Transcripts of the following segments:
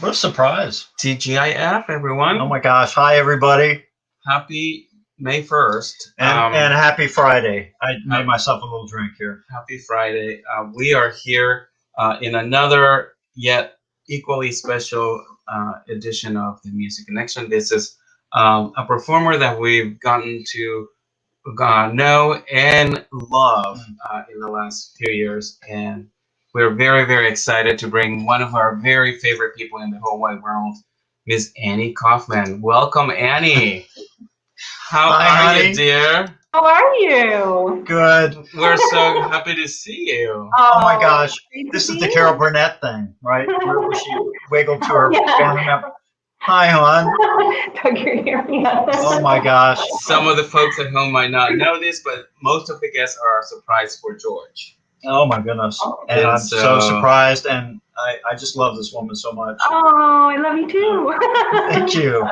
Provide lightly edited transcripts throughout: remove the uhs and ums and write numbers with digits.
What a surprise. TGIF, everyone. Oh my gosh. Hi, everybody. Happy May 1st. And happy Friday. I made myself a little drink here. Happy Friday. We are here in another yet equally special edition of the Music Connection. This is a performer that we've gotten to know and love in the last few years. And we're very, very excited to bring one of our very favorite people in the whole wide world, Miss Annie Coffman. Welcome, Annie. How Hi, are honey. you, dear? How are you? Good. We're so happy to see you. Oh my gosh. great to This is see the you. Carol Burnett thing, right? Where she wiggled to her Yeah. family member. Hi, hon. Doug, you're hearing us. Oh my gosh. Some of the folks at home might not know this, but most of the guests are surprised for George. Oh my goodness. And And I'm so surprised, and I just love this woman so much. Oh, I love you too. Thank you.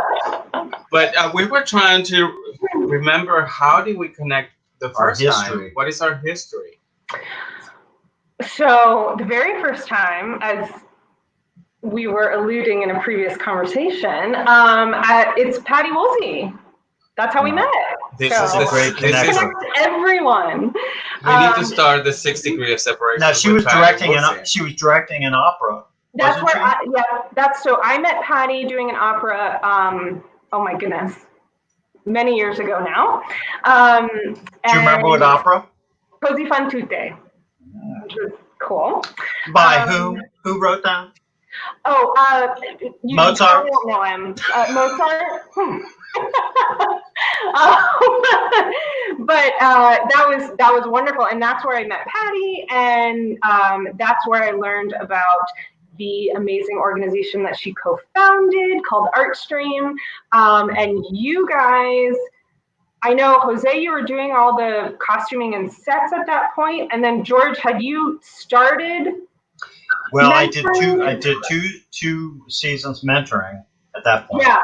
But we were trying to remember, how did we connect the first history. time? What is our history? So the very first time, as we were alluding in a previous conversation, it's Patty Woolsey. That's how we met. This So- is the Great connection. Connect everyone. We need to start the 6th degree of separation. Now she with was Patty directing Woolsey. an opera. That's Wasn't where so I met Patty doing an opera, oh my goodness, many years ago now. Do you remember what opera? Così fan tutte, which was cool. By who? Who wrote that? You Mozart? probably don't know him. Mozart? But that was wonderful, and that's where I met Patty, and that's where I learned about the amazing organization that she co-founded called Artstream. And you guys, I know, Jose, you were doing all the costuming and sets at that point, and then George, had you started? Well, I did two seasons mentoring at that point. Yeah,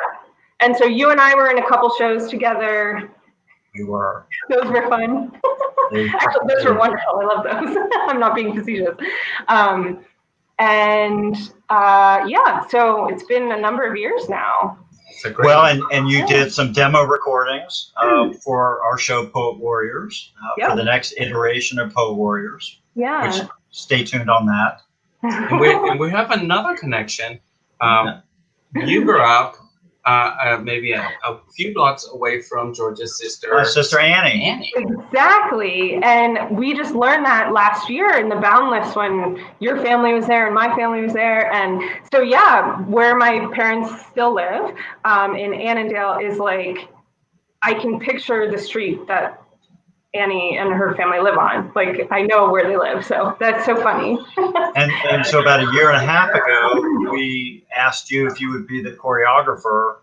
and so you and I were in a couple shows together. We were. Those were fun. Actually, those were wonderful. I love those. I'm not being facetious. So it's been a number of years now. Well, and you did some demo recordings for our show Poet Warriors, for the next iteration of Poet Warriors. Yeah. Which, stay tuned on that. And we have another connection. You grew up maybe a few blocks away from George's sister. My sister Annie. Exactly. And we just learned that last year in the Boundless, when your family was there and my family was there. And so, yeah, where my parents still live in Annandale is like, I can picture the street that Annie and her family live on. Like, I know where they live. So that's so funny. and so about a year and a half ago, we asked you if you would be the choreographer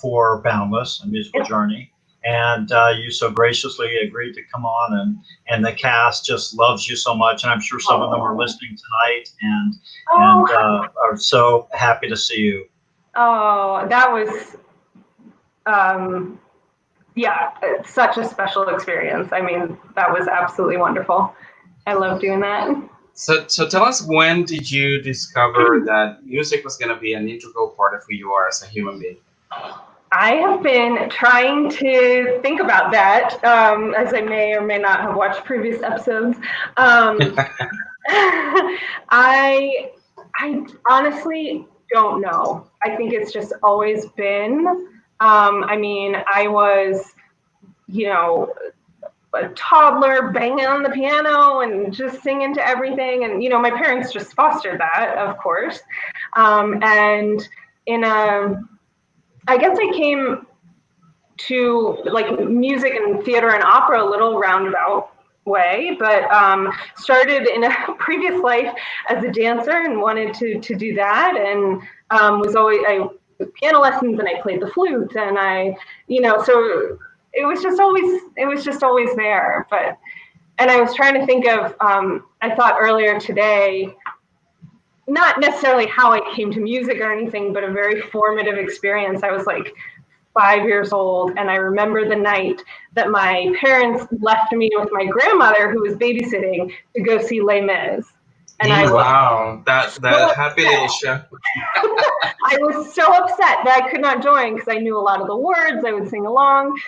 for Boundless, a musical journey. And you so graciously agreed to come on, and the cast just loves you so much. And I'm sure some of them are listening tonight and are so happy to see you. Oh, that was, it's such a special experience. I mean, that was absolutely wonderful. I love doing that. So tell us, when did you discover that music was going to be an integral part of who you are as a human being? I have been trying to think about that, as I may or may not have watched previous episodes. I honestly don't know. I think it's just always been. I mean, I was, a toddler banging on the piano and just singing to everything. And, my parents just fostered that, of course. And I guess I came to like music and theater and opera a little roundabout way, but started in a previous life as a dancer and wanted to do that, and I took piano lessons and I played the flute, and so it was just always there. And I was trying to think of, I thought earlier today, not necessarily how I came to music or anything, but a very formative experience. I was like 5 years old, and I remember the night that my parents left me with my grandmother, who was babysitting, to go see Les Mis. And wow, that happy little show. I was so upset that I could not join because I knew a lot of the words. I would sing along.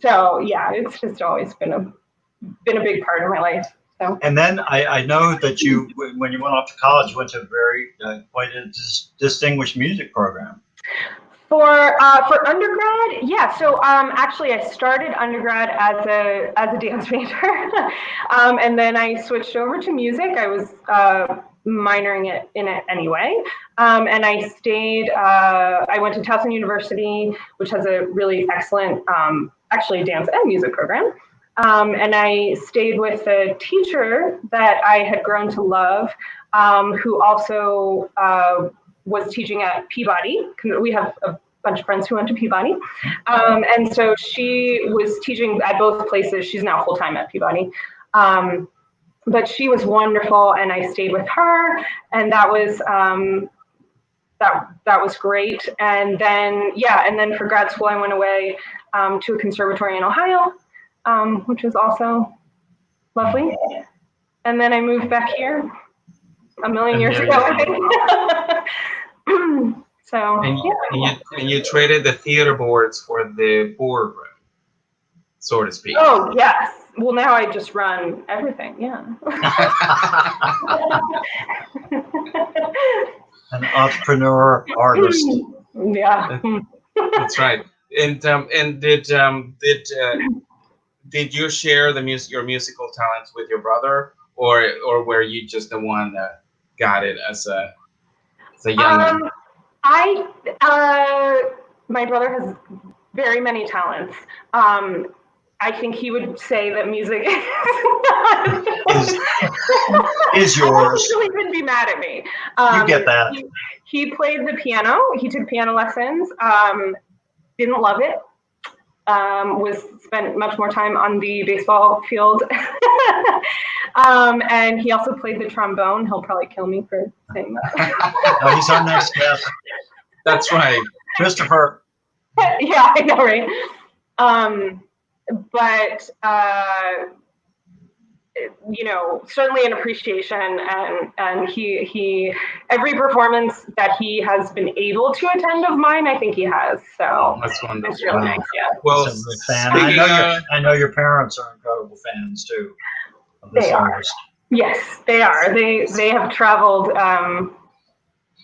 So yeah, it's just always been a big part of my life. So. And then I know that you, when you went off to college, went to a very quite a distinguished music program. For undergrad, yeah. So actually, I started undergrad as a dance major, and then I switched over to music. I was minoring in it anyway, and I stayed. I went to Towson University, which has a really excellent, actually, dance and music program. And I stayed with a teacher that I had grown to love, who also was teaching at Peabody. We have a bunch of friends who went to Peabody. And so she was teaching at both places. She's now full-time at Peabody. But she was wonderful, and I stayed with her, and that was that was great. And then, yeah, and then for grad school, I went away to a conservatory in Ohio, which was also lovely. And then I moved back here a million years ago, I think. So, and you traded the theater boards for the boardroom, so to speak. Oh, yes. Well, now I just run everything, yeah. An entrepreneur artist. Yeah. That's right. And did you share your musical talents with your brother, or were you just the one that got it as a young man? My brother has very many talents. I think he would say that music is yours. He wouldn't be mad at me. You get that. He played the piano. He took piano lessons. Didn't love it. Spent much more time on the baseball field. And he also played the trombone. He'll probably kill me for saying that. Oh, he's our next guest. That's right. Christopher. Yeah, I know, right? But you know, certainly an appreciation, and he every performance that he has been able to attend of mine, I think he has. So that's wonderful. It's really nice, yeah. Well, I know your parents are incredible fans too of this artist. Yes, they are. They have traveled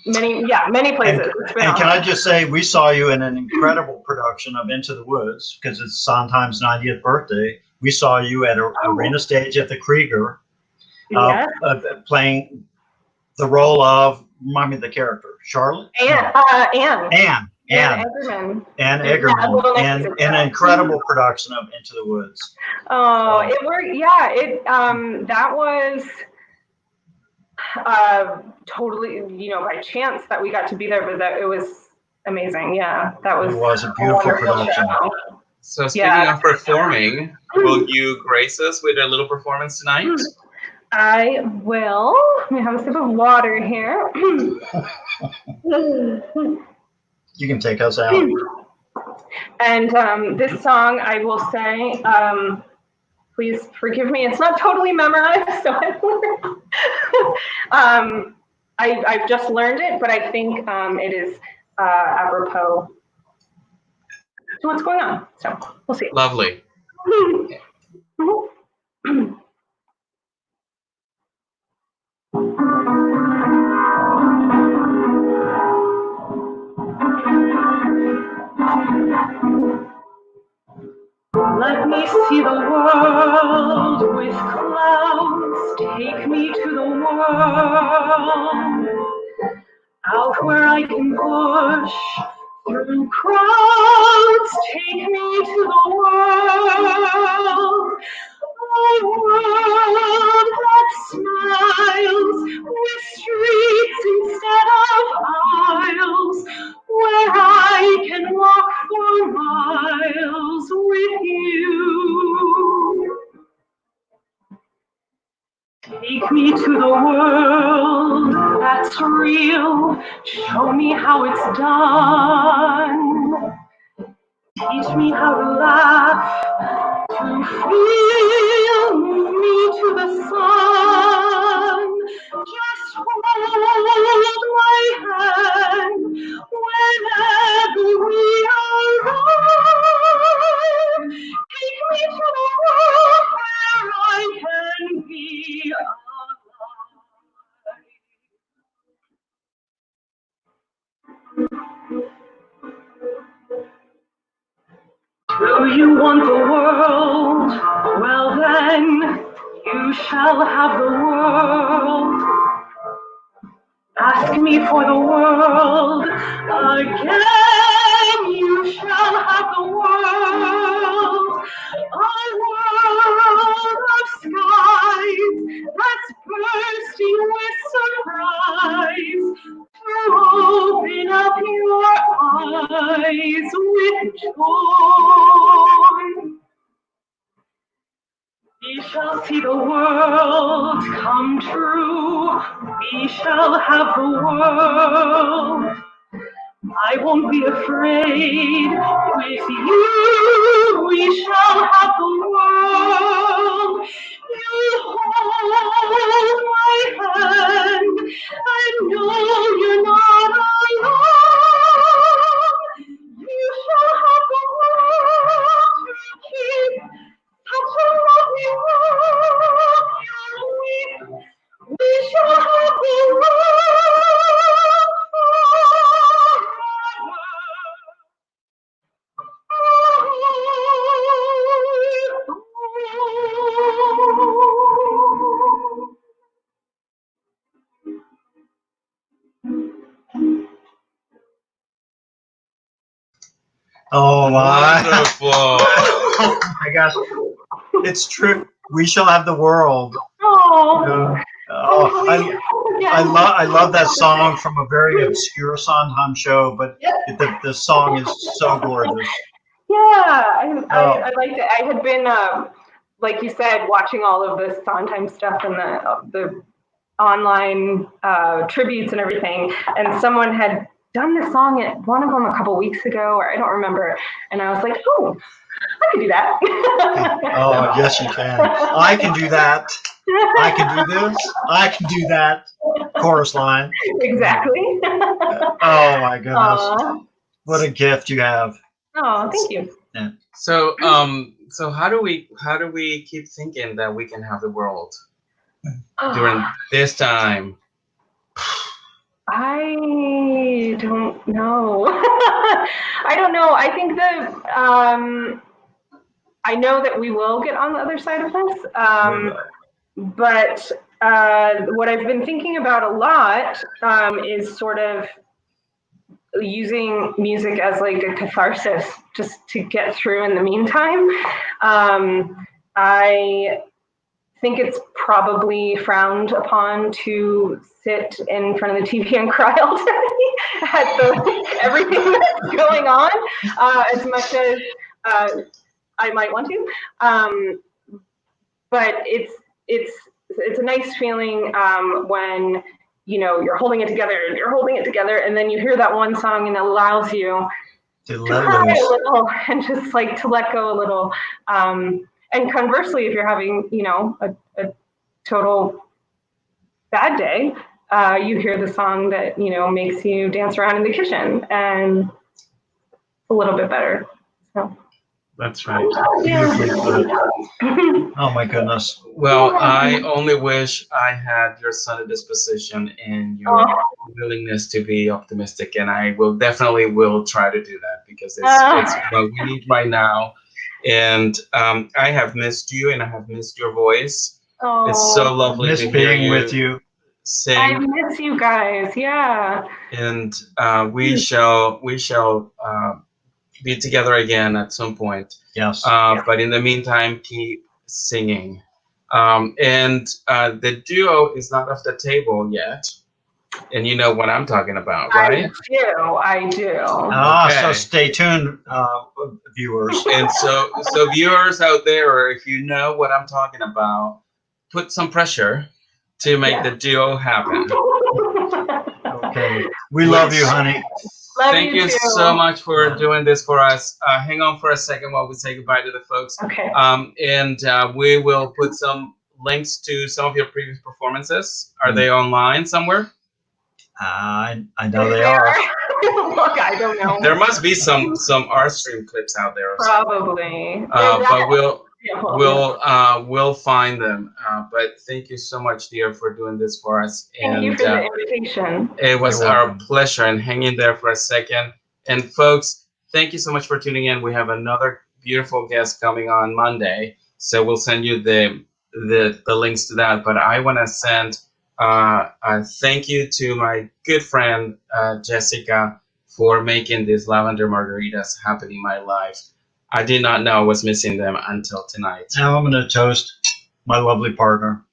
many places. And can I just say, we saw you in an incredible production of Into the Woods, because it's Sondheim's 90th birthday. We saw you at an arena stage at the Krieger, playing the role of, remind me of the character, Charlotte? Anne Eggerman. Anne Eggerman, and an incredible production of Into the Woods. Oh, it worked. Yeah, that was totally, you know, by chance that we got to be there, but that it was amazing. Yeah, it was a beautiful production. So speaking of performing, will you grace us with a little performance tonight? I will. Let me have a sip of water here. You can take us out. And this song, I will say, please forgive me. It's not totally memorized, so I've just learned it, but I think it is apropos to what's going on. So we'll see. Lovely. Let me see the world with clouds. Take me to the world, out where I can push through crowds. Take me to the world, a world that smiles with streets instead of aisles, where I can walk for miles with you. Take me to the world that's real. Show me how it's done. Teach me how to laugh, to feel me to the sun. Just hold my hand you want the world? Well then, you shall have the world. Ask me for the world again, you shall have the world. A world of skies that's bursting with surprise. To open up your eyes with joy. We shall see the world come true. We shall have the world. I won't be afraid. With you, we shall have the world. You hold my hand. I know you're not alone. You shall have the world to keep. Such a lovely world you'll weep. We shall have the world Oh my! Wonderful. Oh my gosh! It's true. We shall have the world. Oh, I love that song from a very obscure Sondheim show, but the song is so gorgeous. Yeah, I liked it. I had been, like you said, watching all of the Sondheim stuff and the online tributes and everything, and someone had done the song at one of them a couple weeks ago, or I don't remember, and I was like, oh, I could do that. Oh, yes, you can. I can do that. I can do this. I can do that. Chorus line. Exactly. Oh my goodness! What a gift you have. Oh, thank you. Yeah. So so how do we keep thinking that we can have the world during this time? I don't know. I don't know. I think that I know that we will get on the other side of this. But what I've been thinking about a lot is sort of using music as like a catharsis just to get through in the meantime. I think it's probably frowned upon to sit in front of the TV and cry all day at everything that's going on, as much as I might want to. But it's a nice feeling when you're holding it together, and then you hear that one song and it allows you to cry a little and just like to let go a little. And conversely, if you're having a total bad day, you hear the song that makes you dance around in the kitchen and a little bit better. So. That's right. Oh my goodness. Well, I only wish I had your sunny disposition and your willingness to be optimistic, and I will definitely try to do that because it's what we need right now. And I have missed you, and I have missed your voice. It's so lovely to hear being with you. Sing. I miss you guys. Yeah. And we shall be together again at some point. Yes. But in the meantime, keep singing. And the duo is not off the table yet. And you know what I'm talking about, right? I do. Okay. So stay tuned, viewers. And so viewers out there, or if you know what I'm talking about, put some pressure to make the duo happen. Okay. We love you, honey. Thank you so much for doing this for us. Hang on for a second while we say goodbye to the folks. Okay. And we will put some links to some of your previous performances. Are they online somewhere? I know they are. Look, I don't know. There must be some Artstream clips out there. Probably. But we'll find them. But thank you so much, dear, for doing this for us. Thank you for the invitation. It was our pleasure. And hang in there for a second. And folks, thank you so much for tuning in. We have another beautiful guest coming on Monday. So we'll send you the links to that. But I want to send a thank you to my good friend Jessica for making these lavender margaritas happen in my life. I did not know I was missing them until tonight. Now I'm going to toast my lovely partner.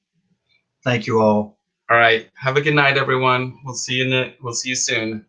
Thank you all. All right. Have a good night, everyone. We'll see you soon.